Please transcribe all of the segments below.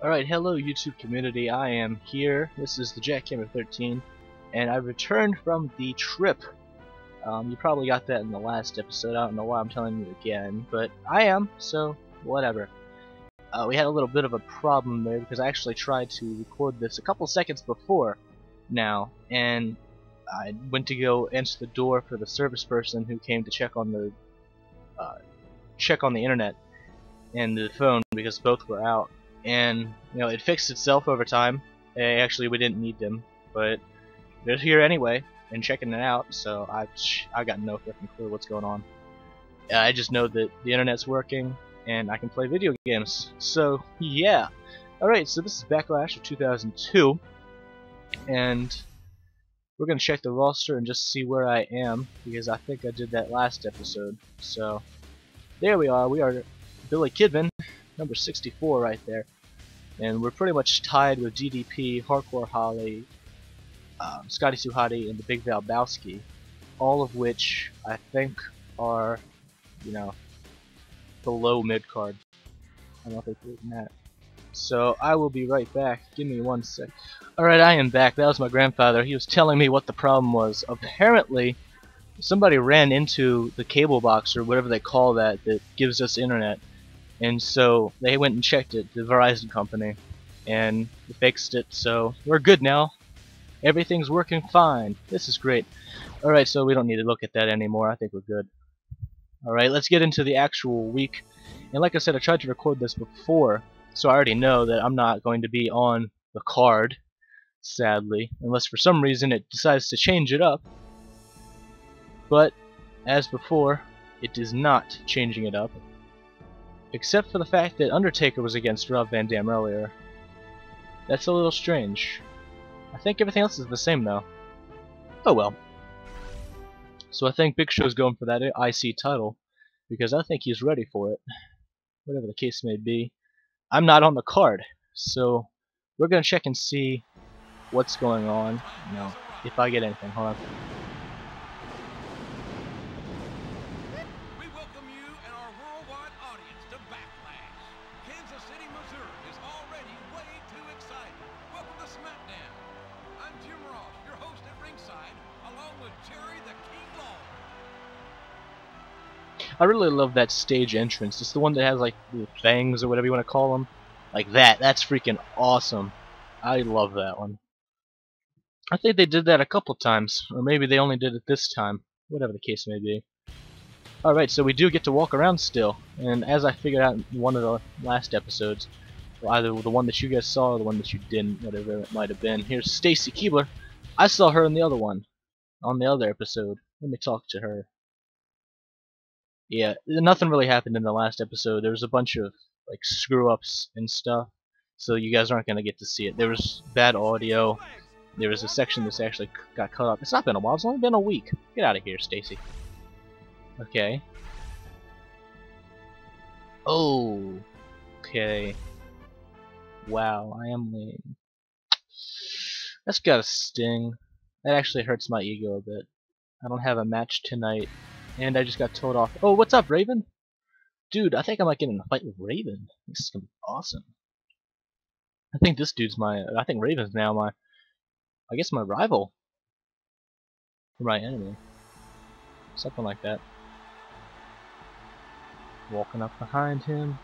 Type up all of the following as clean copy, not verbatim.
Alright, hello YouTube community, I am here. This is the Jackhammer 13, and I returned from the trip. You probably got that in the last episode, I don't know why I'm telling you again, but I am, so whatever. We had a little bit of a problem there because I actually tried to record this a couple seconds before now, and I went to go answer the door for the service person who came to check on the internet and the phone because both were out. And it fixed itself over time. Actually, we didn't need them, but they're here anyway and checking it out. So I got no freaking clue what's going on. I just know that the internet's working and I can play video games. So yeah. All right. So this is Backlash of 2002, and we're gonna check the roster and just see where I am because I think I did that last episode. So there we are. We are Billy Kidman, number 64 right there, and we're pretty much tied with DDP, Hardcore Holly, Scotty Suhadi, and the Big Valbowski, all of which I think are, below mid card. I don't think we're in that. So I will be right back. Give me 1 sec. Alright, I am back. That was my grandfather. He was telling me what the problem was. Apparently, somebody ran into the cable box or whatever they call that gives us internet. And so they went and checked it, the Verizon company, and they fixed it, so we're good now. Everything's working fine. This is great. Alright, so we don't need to look at that anymore. I think we're good. Alright, let's get into the actual week. And like I said, I tried to record this before, so I already know that I'm not going to be on the card, sadly, unless for some reason it decides to change it up. But, as before, it is not changing it up. Except for the fact that Undertaker was against Rob Van Dam earlier. That's a little strange. I think everything else is the same though. Oh well. So I think Big Show's going for that IC title, because I think he's ready for it. Whatever the case may be. I'm not on the card, so we're gonna check and see what's going on. If I get anything. Hold on. I really love that stage entrance. It's the one that has like the fangs or whatever you want to call them. Like that. That's freaking awesome. I love that one. I think they did that a couple times, or maybe they only did it this time. Whatever the case may be. Alright, so we do get to walk around still. And as I figured out in one of the last episodes, either the one that you guys saw or the one that you didn't, whatever it might have been. Here's Stacy Keebler. I saw her in the other one. On the other episode. Let me talk to her. Yeah, nothing really happened in the last episode. There was a bunch of like screw-ups and stuff, so you guys aren't gonna get to see it. There was bad audio. There was a section that's actually got cut off. It's not been a while. It's only been a week. Get out of here, Stacy. Okay. Oh. Okay. Wow, I am lame. That's gotta sting. That actually hurts my ego a bit. I don't have a match tonight. And I just got told off. Oh, what's up, Raven? Dude, I think I might get in a fight with Raven. This is gonna be awesome. I think this dude's I think Raven's now I guess my rival. Or my enemy. Something like that. Walking up behind him.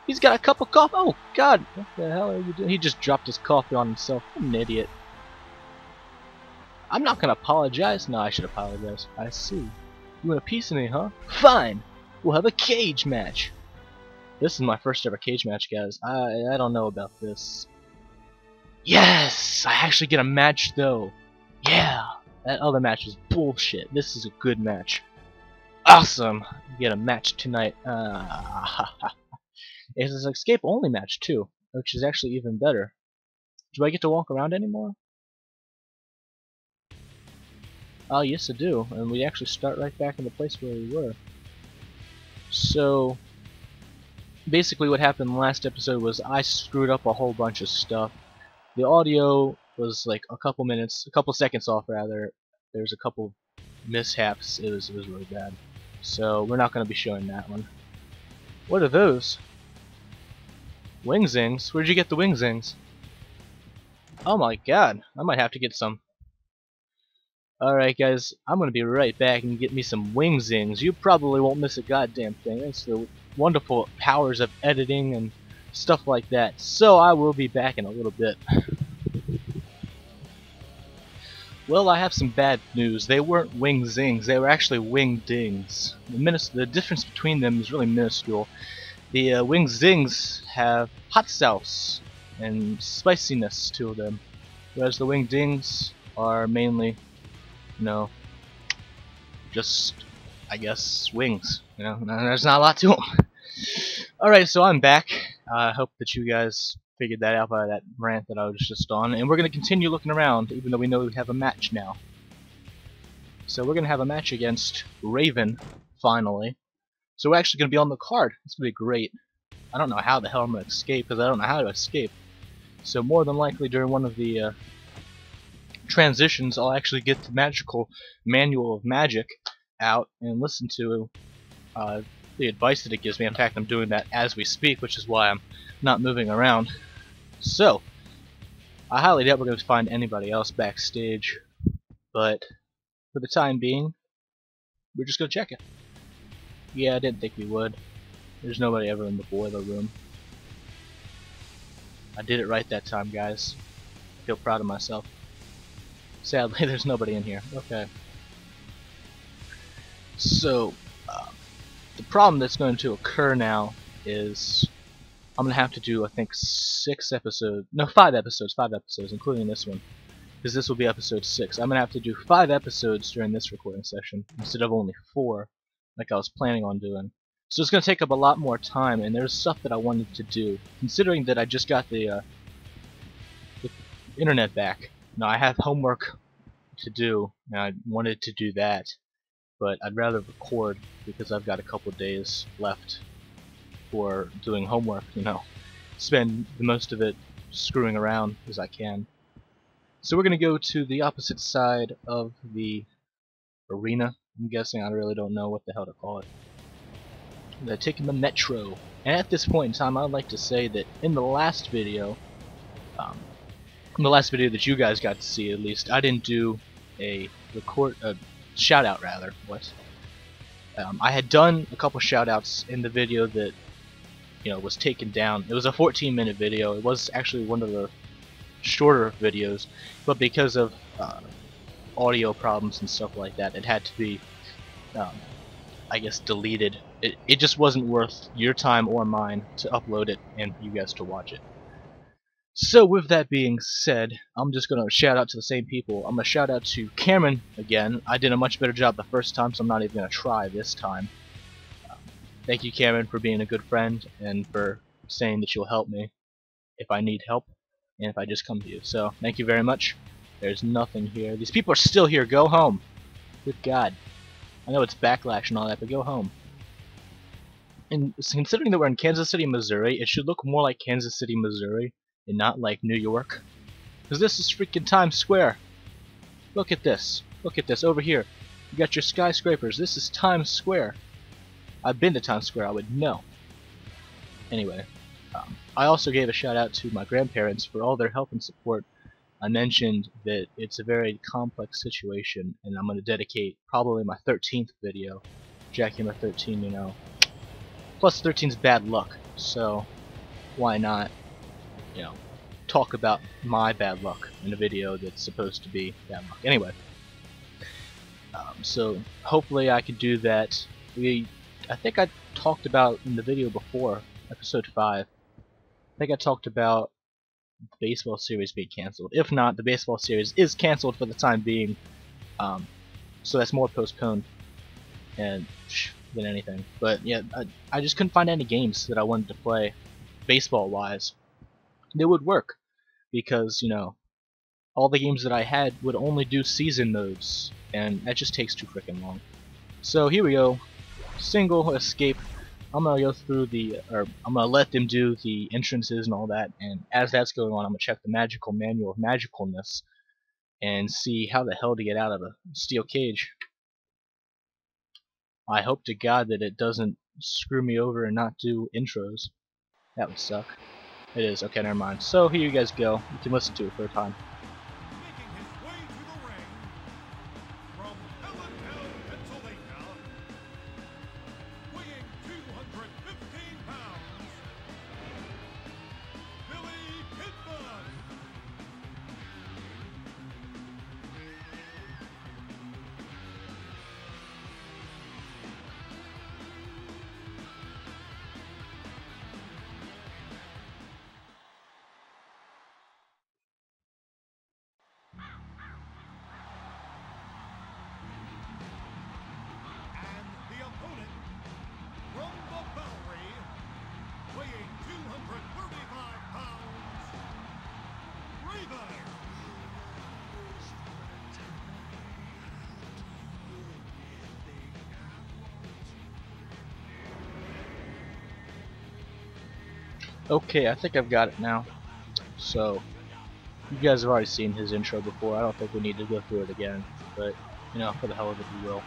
He's got a cup of coffee. Oh, God. What the hell are you doing? He just dropped his coffee on himself. I'm an idiot. I'm not gonna apologize. No, I should apologize. I see. You want a piece of me, huh? Fine! We'll have a cage match! This is my first ever cage match, guys. I don't know about this. Yes! I actually get a match, though. Yeah! That other match was bullshit. This is a good match. Awesome! We get a match tonight. It's an escape-only match, too, which is actually even better. Do I get to walk around anymore? Oh, yes I do, and we actually start right back in the place where we were. So, basically what happened in the last episode was I screwed up a whole bunch of stuff. The audio was like a couple seconds off rather. There was a couple mishaps. It was really bad. So we're not going to be showing that one. What are those? Wing zings? Where'd you get the wing zings? Oh my god, I might have to get some. Alright guys, I'm gonna be right back and get me some wing zings. You probably won't miss a goddamn thing. It's the wonderful powers of editing and stuff like that. So I will be back in a little bit. Well, I have some bad news. They weren't wing zings, they were actually wing dings. The difference between them is really minuscule. The wing zings have hot sauce and spiciness to them, whereas the wing dings are mainly, you know, just, I guess, wings. You know, there's not a lot to them. Alright, so I'm back. I hope that you guys figured that out by that rant that I was just on, and we're going to continue looking around, even though we know we have a match now. So we're going to have a match against Raven, finally. So we're actually going to be on the card. It's going to be great. I don't know how the hell I'm going to escape, because I don't know how to escape. So more than likely during one of the transitions, I'll actually get the magical manual of magic out and listen to the advice that it gives me. In fact, I'm doing that as we speak, which is why I'm not moving around. So, I highly doubt we're going to find anybody else backstage, but for the time being, we're just going to check it. Yeah, I didn't think we would. There's nobody ever in the boiler room. I did it right that time, guys. I feel proud of myself. Sadly, there's nobody in here. Okay. So, the problem that's going to occur now is I'm going to have to do, I think, 5 episodes, including this one, because this will be episode 6. I'm going to have to do 5 episodes during this recording session, instead of only 4, like I was planning on doing. So it's going to take up a lot more time, and there's stuff that I wanted to do, considering that I just got the internet back. Now, I have homework to do, and I wanted to do that, but I'd rather record, because I've got a couple days left for doing homework, you know. Spend the most of it screwing around as I can. So we're going to go to the opposite side of the arena, I'm guessing. I really don't know what the hell to call it. I'm going to take in the metro. And at this point in time, I'd like to say that in the last video, that you guys got to see at least, I didn't do a shout out rather. I had done a couple shout outs in the video that, you know, was taken down. It was a 14-minute video. It was actually one of the shorter videos, but because of audio problems and stuff like that, it had to be, I guess, deleted. It just wasn't worth your time or mine to upload it and you guys to watch it. So with that being said, I'm just going to shout out to the same people. I'm going to shout out to Cameron again. I did a much better job the first time, so I'm not even going to try this time. Thank you, Cameron, for being a good friend and for saying that you'll help me if I need help and if I just come to you. So, thank you very much. There's nothing here. These people are still here. Go home. Good God. I know it's Backlash and all that, but go home. And considering that we're in Kansas City, Missouri, it should look more like Kansas City, Missouri and not like New York. Because this is freaking Times Square. Look at this. Look at this over here. You got your skyscrapers. This is Times Square. I've been to Times Square, I would know. Anyway, I also gave a shout out to my grandparents for all their help and support. I mentioned that it's a very complex situation, and I'm going to dedicate probably my 13th video, Jackhammer 13, you know. Plus 13's bad luck, so why not, you know, talk about my bad luck in a video that's supposed to be bad luck. Anyway, so hopefully I can do that. I think I talked about in the video before, episode 5, I think I talked about the baseball series being cancelled. If not, the baseball series is cancelled for the time being, so that's more postponed than anything. But yeah, I just couldn't find any games that I wanted to play baseball-wise that would work, because, you know, all the games that I had would only do season modes, and that just takes too freaking long. So here we go. Single escape. I'm gonna go through I'm gonna let them do the entrances and all that, and as that's going on, I'm gonna check the magical manual of magicalness and see how the hell to get out of a steel cage. I hope to God that it doesn't screw me over and not do intros. That would suck. It is. Okay, never mind. So here you guys go. You can listen to it for a time. Making his way to the ring from Philadelphia, Pennsylvania, weighing 215 pounds, Billy Kidman. And the opponent from the Bowery, weighing 235 pounds, Raven. Okay, I think I've got it now. So, you guys have already seen his intro before. I don't think we need to go through it again. But, you know, for the hell of it, we will.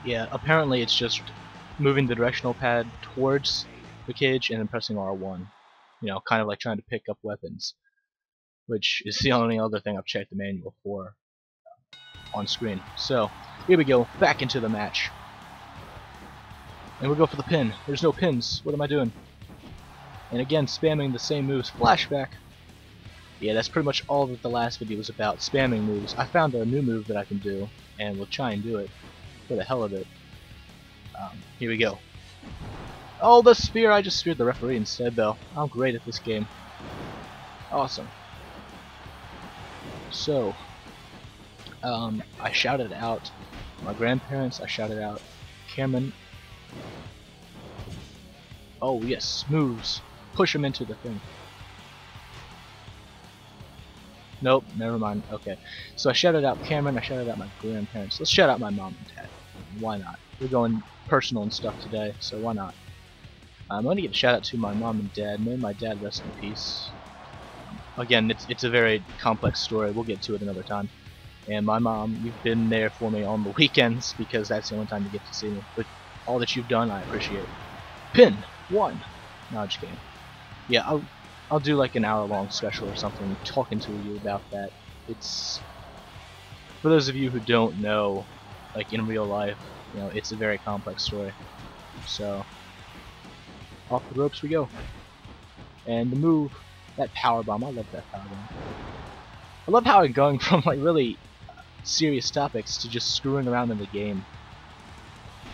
Yeah, apparently it's just moving the directional pad towards the cage and then pressing R1. You know, kind of like trying to pick up weapons. Which is the only other thing I've checked the manual for on screen. So, here we go, back into the match. And we'll go for the pin. There's no pins. What am I doing? And again, spamming the same moves. Flashback. Yeah, that's pretty much all that the last video was about, spamming moves. I found a new move that I can do, and we'll try and do it for the hell of it. Here we go. Oh, the spear! I just speared the referee instead, though. I'm great at this game. Awesome. So, I shouted out my grandparents, I shouted out Cameron. Oh yes, moves. Push him into the thing. Nope, never mind. Okay. So I shouted out Cameron, I shouted out my grandparents. Let's shout out my mom and dad. Why not? We're going personal and stuff today, so why not? I'm going to give a shout out to my mom and dad. May my dad rest in peace. Again, it's a very complex story. We'll get to it another time. And my mom, you've been there for me on the weekends because that's the only time you get to see me. But all that you've done, I appreciate. Pin 1. No, just kidding. Yeah, I'll do like an hour-long special or something talking to you about that. It's for those of you who don't know, like in real life, you know, it's a very complex story. So off the ropes we go. And the move, that power bomb, I love that power bomb. I love how I'm going from like really serious topics to just screwing around in the game.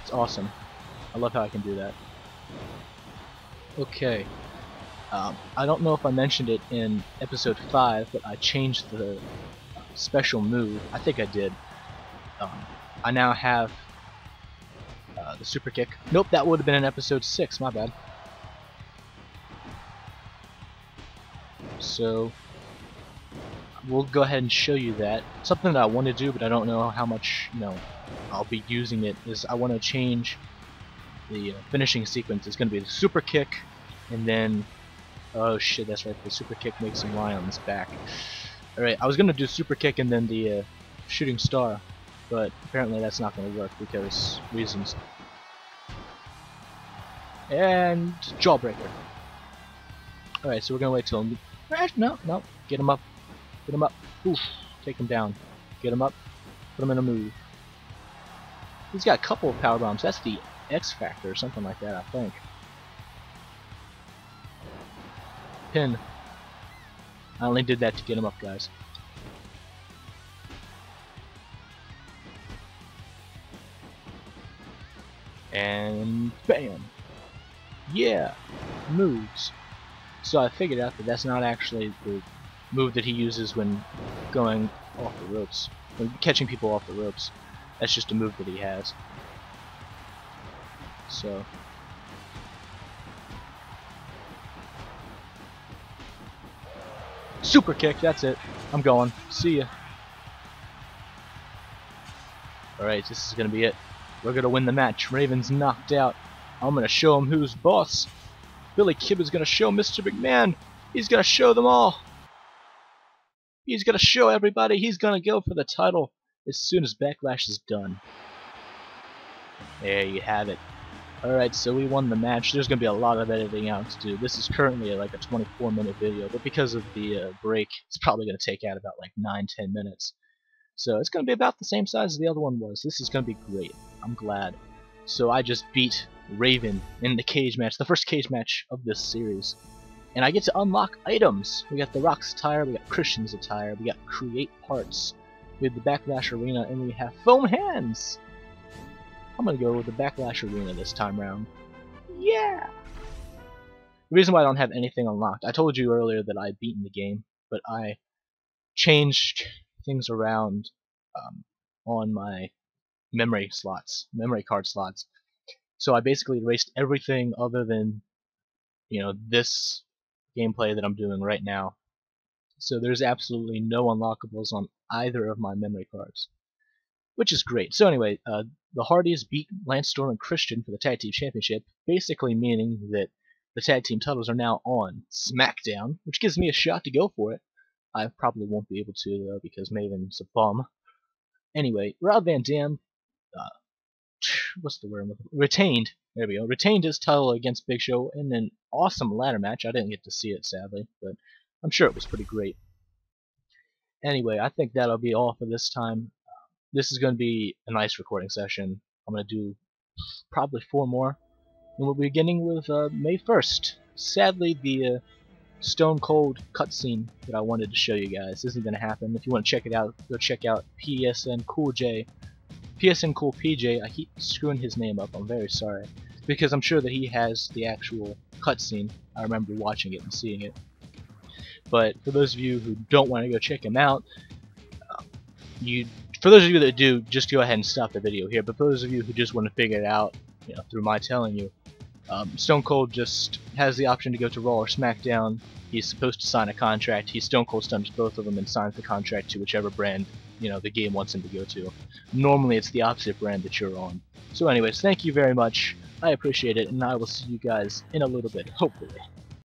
It's awesome. I love how I can do that. Okay. I don't know if I mentioned it in episode 5, but I changed the special move. I think I did. I now have the super kick. Nope, that would have been in episode 6, my bad. So, we'll go ahead and show you that. Something that I want to do, but I don't know how much, you know, I'll be using it, is I want to change the finishing sequence. It's going to be the super kick, and then oh shit, that's right, the super kick makes him lie on his back. Alright, I was gonna do super kick and then the shooting star, but apparently that's not gonna work because reasons. And jawbreaker. Alright, so we're gonna wait till him. No, get him up. Get him up. Oof. Take him down. Get him up. Put him in a move. He's got a couple of power bombs. That's the X Factor or something like that, I think. Pin. I only did that to get him up, guys. And bam! Yeah! Moves. So I figured out that that's not actually the move that he uses when going off the ropes. When catching people off the ropes. That's just a move that he has. So super kick, that's it. I'm going. See ya. Alright, this is gonna be it. We're gonna win the match. Raven's knocked out. I'm gonna show him who's boss. Billy Kidman's gonna show Mr. McMahon. He's gonna show them all. He's gonna show everybody. He's gonna go for the title as soon as Backlash is done. There you have it. Alright, so we won the match. There's going to be a lot of editing out to do. This is currently like a 24-minute video, but because of the break, it's probably going to take out about like 9-10 minutes. So it's going to be about the same size as the other one was. This is going to be great. I'm glad. So I just beat Raven in the cage match, the first cage match of this series. And I get to unlock items. We got the Rock's attire, we got Christian's attire, we got create parts. We have the Backlash Arena, and we have foam hands! I'm gonna go with the Backlash Arena this time round. Yeah! The reason why I don't have anything unlocked, I told you earlier that I'd beaten the game, but I changed things around on my memory card slots. So I basically erased everything other than, you know, this gameplay that I'm doing right now. So there's absolutely no unlockables on either of my memory cards, which is great. So anyway, the Hardys beat Lance Storm and Christian for the Tag Team Championship, basically meaning that the Tag Team titles are now on Smackdown, which gives me a shot to go for it. I probably won't be able to, though, because Maven's a bum. Anyway, Rob Van Dam, what's the word? Retained. There we go. Retained his title against Big Show in an awesome ladder match. I didn't get to see it, sadly, but I'm sure it was pretty great. Anyway, I think that'll be all for this time. This is going to be a nice recording session. I'm going to do probably 4 more. And we'll be beginning with May 1st. Sadly, the Stone Cold cutscene that I wanted to show you guys isn't going to happen. If you want to check it out, go check out PSN Cool J. PSN Cool PJ, I keep screwing his name up, I'm very sorry. Because I'm sure that he has the actual cutscene. I remember watching it and seeing it. But for those of you who don't want to go check him out, for those of you that do, just go ahead and stop the video here. But for those of you who just want to figure it out, you know, through my telling you, Stone Cold just has the option to go to Raw or SmackDown. He's supposed to sign a contract. He Stone Cold stuns both of them and signs the contract to whichever brand, you know, the game wants him to go to. Normally it's the opposite brand that you're on. So anyways, thank you very much. I appreciate it, and I will see you guys in a little bit, hopefully.